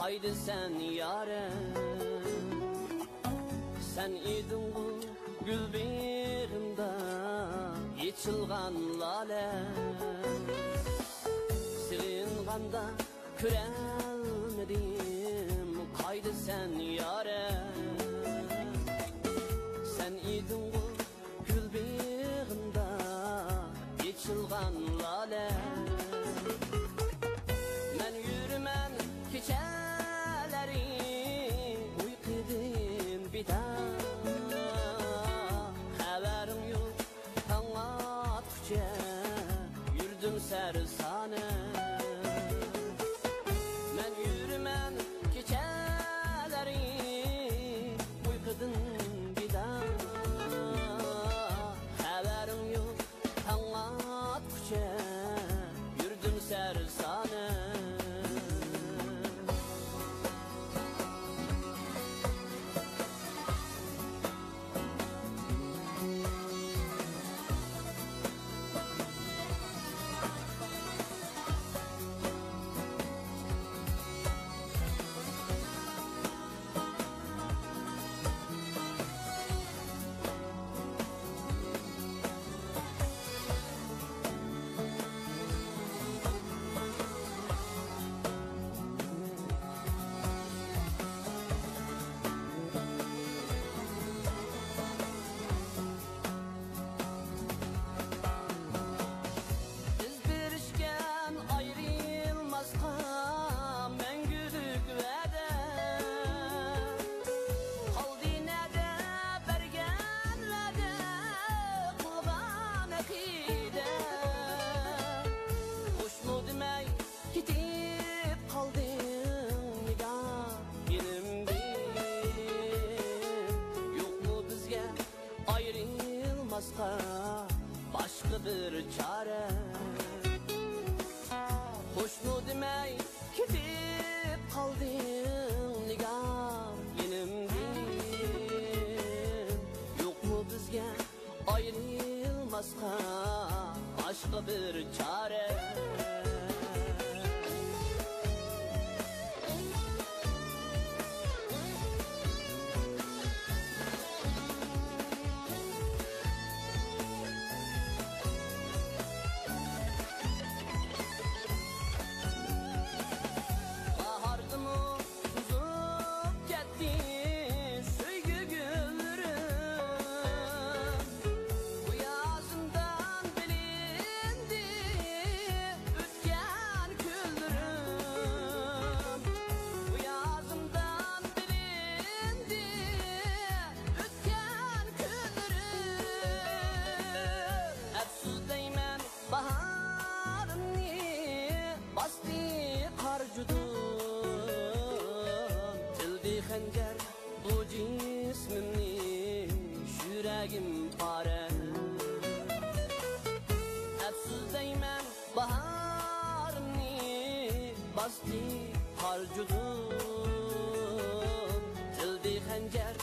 Haydi sen yare, sen idin bu gül bağrımda içilgan lale. Sığınganda körelmedim, haydi sen yare, sen idin bu gül bağrımda içilgan lale. Men yürümen keçeleri uykudim biter, haberim yok taң atqıça yürüdüm sersane. Men yürümen keçeleri uykudim biter, haberim yok taң atqıça yürüdüm sersane. Başka bir çare, hoşnu demey ketip kaldın nigar yenimdin. Yok mu bizge ayrılmazqa başka bir çare? Tildi xanjar bu cismimni, yüreğim pare. Afsus deyman baharni, basti har judum. Tildi xanjar